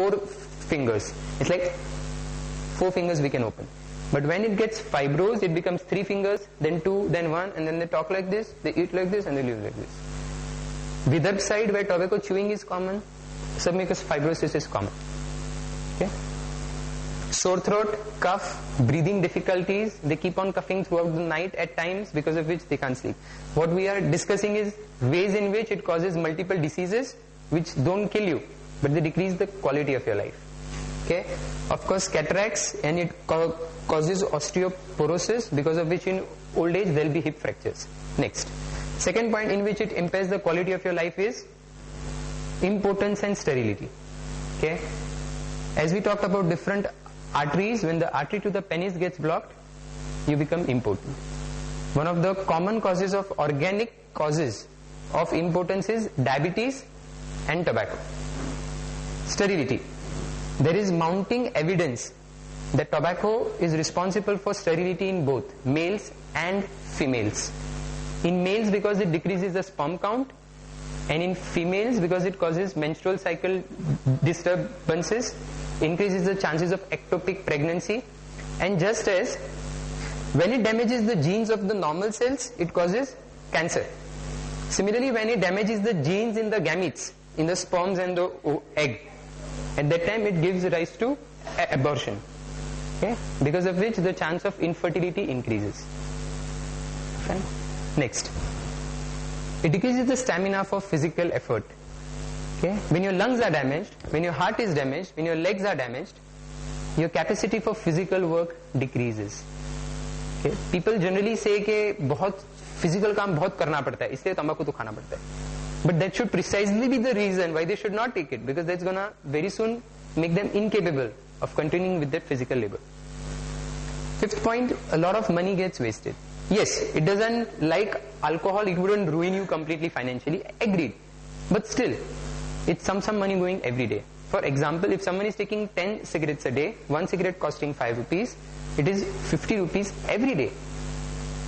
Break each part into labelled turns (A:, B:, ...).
A: 4 fingers. It's like 4 fingers we can open. But when it gets fibrous, it becomes 3 fingers, then 2, then 1, and then they talk like this, they eat like this, and they live like this. Vidarbh side, where tobacco chewing is common, submucous fibrosis is common. Okay? Sore throat, cough, breathing difficulties, they keep on coughing throughout the night at times, because of which they can't sleep. What we are discussing is ways in which it causes multiple diseases which don't kill you, but they decrease the quality of your life. Okay? Of course, cataracts, and it causes osteoporosis, because of which in old age there will be hip fractures. Next. Second point in which it impairs the quality of your life is impotence and sterility. Okay? As we talked about different arteries, when the artery to the penis gets blocked, you become impotent. One of the common causes of organic causes of impotence is diabetes and tobacco. Sterility. There is mounting evidence that tobacco is responsible for sterility in both males and females. In males because it decreases the sperm count, and in females because it causes menstrual cycle disturbances, increases the chances of ectopic pregnancy, and just as when it damages the genes of the normal cells, it causes cancer. Similarly, when it damages the genes in the gametes, in the sperms and the egg, at that time it gives rise to abortion. Okay? Because of which the chance of infertility increases. Fine. Next. It decreases the stamina for physical effort. Okay? When your lungs are damaged, when your heart is damaged, when your legs are damaged, your capacity for physical work decreases. Okay? People generally say कि बहुत physical काम बहुत करना पड़ता है, इसलिए तंबाकू तो खाना पड़ता है. But that should precisely be the reason why they should not take it, because that's gonna very soon make them incapable of continuing with their physical labor. Fifth point, a lot of money gets wasted. Yes, it doesn't, like alcohol, it wouldn't ruin you completely financially, agreed. But still, it's some money going every day. For example, if someone is taking 10 cigarettes a day, 1 cigarette costing 5 rupees, it is 50 rupees every day,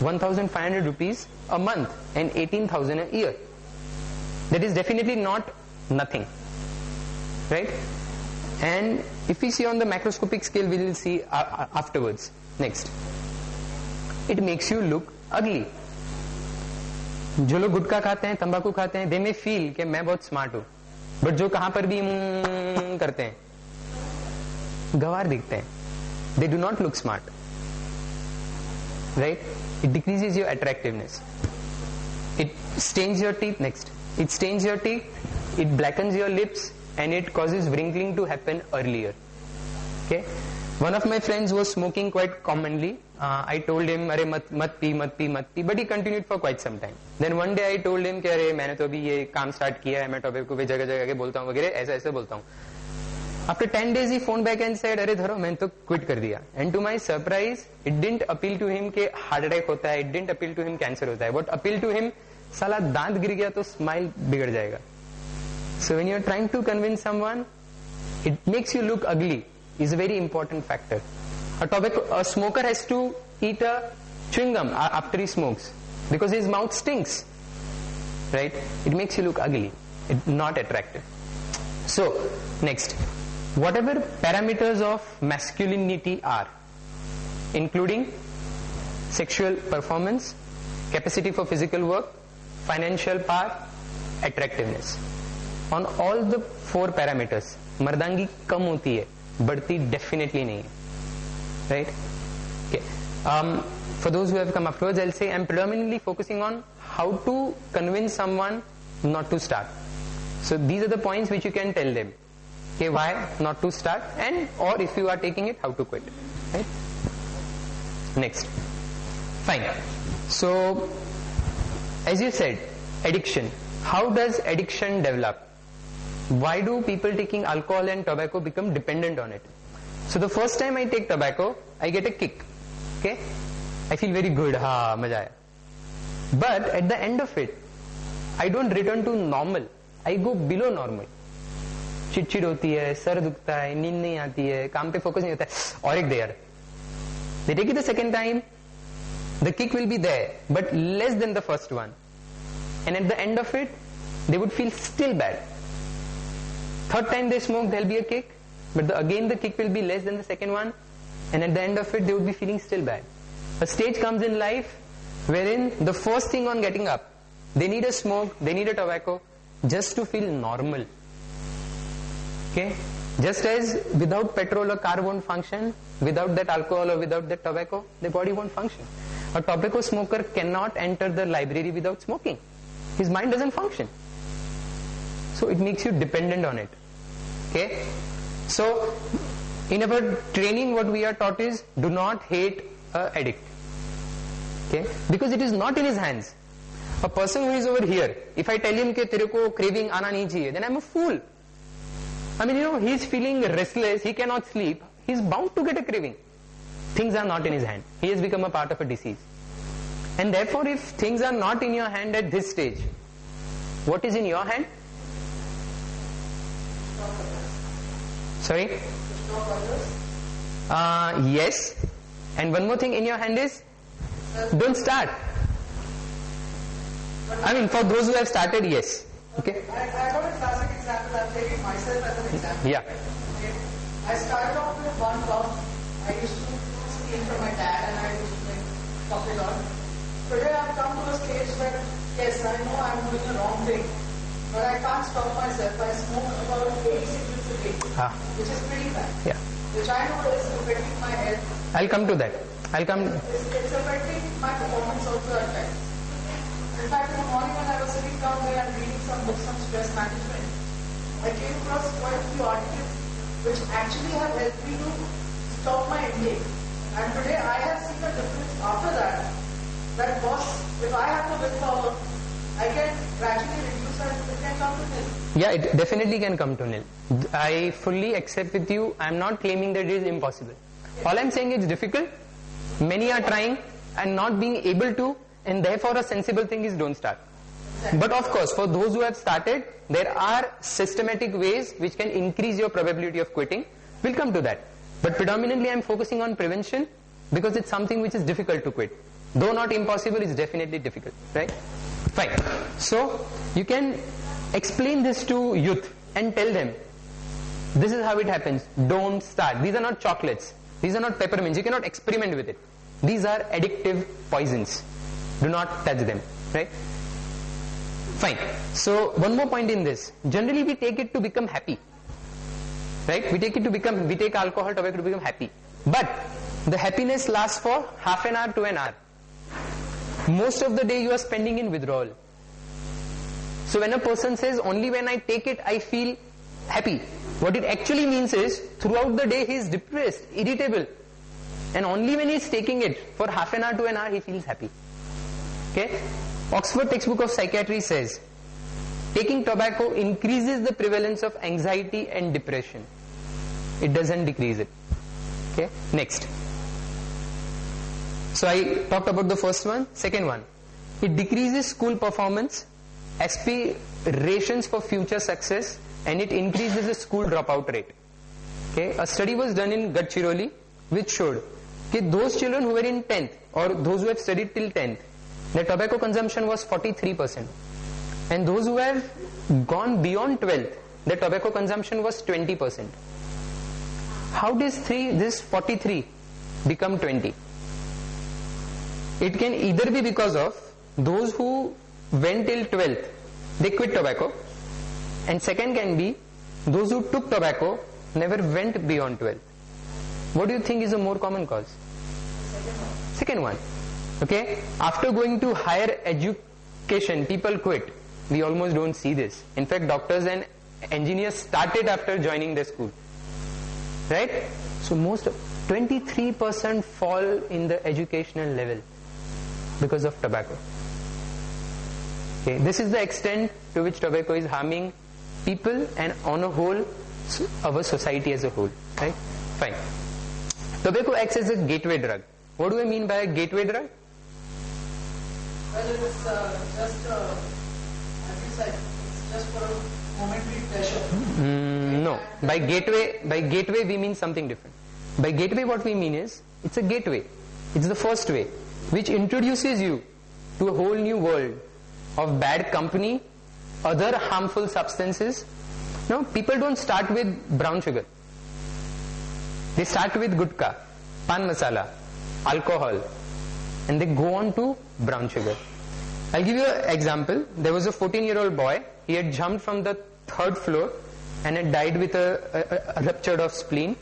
A: 1,500 rupees a month, and 18,000 a year. That is definitely not nothing, right? And if we see on the macroscopic scale, we will see afterwards. Next. It makes you look ugly. जो लोग गुटखा खाते हैं, तंबाकू खाते हैं, they may feel कि मैं बहुत smart हूँ, but जो कहाँ पर भी करते हैं, गवार दिखते हैं. They do not look smart, right? It decreases your attractiveness. It stains your teeth. Next. It stains your teeth, it blackens your lips, and it causes wrinkling to happen earlier. Okay? One of my friends was smoking quite commonly. I told him, "Arey mat pee," but he continued for quite some time. Then one day I told him कि अरे मैंने तो अभी ये काम start किया है, मैं tobacco पे जगह के बोलता हूँ वगैरह, ऐसा बोलता हूँ. After 10 days he phoned back and said, "अरे धरो मैंने तो quit कर दिया." And to my surprise, it didn't appeal to him कि heart attack होता है, it didn't appeal to him cancer होता है. What appealed to him, साला दांत गिर गया तो smile बिगड़ जाएगा. So when you are trying to convince someone, it makes you look ugly is a very important factor. A smoker has to eat a chewing gum after he smokes because his mouth stinks, right? It makes you look ugly, not attractive. So next, whatever parameters of masculinity are, including sexual performance, capacity for physical work, financial power, attractiveness, on all the 4 parameters, मर्दांगी कम होती है, बढ़ती definitely नहीं है, right? Okay. For those who have come afterwards, I'll say I'm predominantly focusing on how to convince someone not to start. So these are the points which you can tell them. Okay, why not to start, and or if you are taking it, how to quit. Right? Next. Fine. So, as you said, addiction. How does addiction develop? Why do people taking alcohol and tobacco become dependent on it? So the first time I take tobacco, I get a kick. Okay? I feel very good. Ha, maja aaya. But at the end of it, I don't return to normal. I go below normal. चिड़चिड़ होती है, sir दुखता है, नींद नहीं आती है, काम पे फोकस नहीं होता है, और एक दे यार. They take it the second time, the kick will be there, but less than the first one. And at the end of it, they would feel still bad. Third time they smoke, there'll be a kick. but again the kick will be less than the second one, and at the end of it they would be feeling still bad. A stage comes in life wherein the first thing on getting up, they need a smoke, they need a tobacco just to feel normal. Okay? Just as without petrol a car won't function, without that alcohol or without that tobacco, the body won't function. A tobacco smoker cannot enter the library without smoking. His mind doesn't function. So it makes you dependent on it. Okay? So in our training what we are taught is, do not hate an addict. Okay? Because it is not in his hands. A person who is over here, if I tell him कि तेरे को craving आना नहीं चाहिए, then I'm a fool. I mean, he's feeling restless, he cannot sleep, he's bound to get a craving. Things are not in his hand. He has become a part of a disease. And therefore, if things are not in your hand at this stage, what is in your hand? Sorry? Yes. And one more thing in your hand is, don't start. I mean, for those who have started, yes. Okay.
B: I got a classic example. I'm taking myself as an example.
A: Yeah.
B: Okay. I started off with one cup. I used to steal from my dad and I used to drink coffee on. Today I've come to a stage where, yes, I know I'm doing the wrong thing, but I can't stop myself. I smoke about 80 cigarettes a day, which is pretty bad.
A: Yeah.
B: Which I know is affecting my health.
A: I'll come to that.
B: It's affecting my performance also at times. In fact, in the morning when I was sitting down there and reading some books on stress management, I came across quite a few articles which actually have helped me to stop my intake. And today I have seen a difference after that. That boss, if I have to willpower, I can gradually reduce and it can come to nil.
A: Yeah, it definitely can come to nil. I fully accept with you. I'm not claiming that it is impossible. All I'm saying is difficult. Many are trying and not being able to, and therefore a sensible thing is don't start. But of course, for those who have started, there are systematic ways which can increase your probability of quitting. We'll come to that. But predominantly I'm focusing on prevention because it's something which is difficult to quit. Though not impossible, it's definitely difficult. Right? Fine. So, you can explain this to youth and tell them, this is how it happens. Don't start. These are not chocolates. These are not peppermints. You cannot experiment with it. These are addictive poisons. Do not touch them. Right? Fine. So, one more point in this. Generally, we take it to become happy. Right? We take alcohol, tobacco to become happy. But, the happiness lasts for half an hour to an hour. Most of the day you are spending in withdrawal. So when a person says, only when I take it I feel happy, what it actually means is, throughout the day he is depressed, irritable. And only when he is taking it for half an hour to an hour he feels happy. Okay? Oxford Textbook of Psychiatry says, taking tobacco increases the prevalence of anxiety and depression. It doesn't decrease it. Okay? Next. So I talked about the first one. Second one, it decreases school performance, aspirations for future success, and it increases the school dropout rate. Okay, a study was done in Gadchiroli which showed that those children who were in 10th or those who have studied till 10th, their tobacco consumption was 43%, and those who have gone beyond 12th, their tobacco consumption was 20%. How does this 43 become 20? It can either be because of those who went till 12th, they quit tobacco, and second can be those who took tobacco never went beyond 12th. What do you think is a more common cause? Second one. Okay, after going to higher education, people quit. We almost don't see this. In fact, doctors and engineers started after joining the school. Right? So most 23% fall in the educational level because of tobacco. Okay, this is the extent to which tobacco is harming people and on a whole, our society as a whole. Right? Fine. Tobacco acts as a gateway drug. What do I mean by a gateway drug?
B: Well, it is just, as you said, it's just for a momentary pleasure.
A: No. By gateway we mean something different. By gateway what we mean is, it's a gateway. It's the first way, which introduces you to a whole new world of bad company, other harmful substances. No, people don't start with brown sugar. They start with gutka, pan masala, alcohol, and they go on to brown sugar. I'll give you an example. There was a 14-year-old boy. He had jumped from the 3rd floor and had died with a rupture of spleen.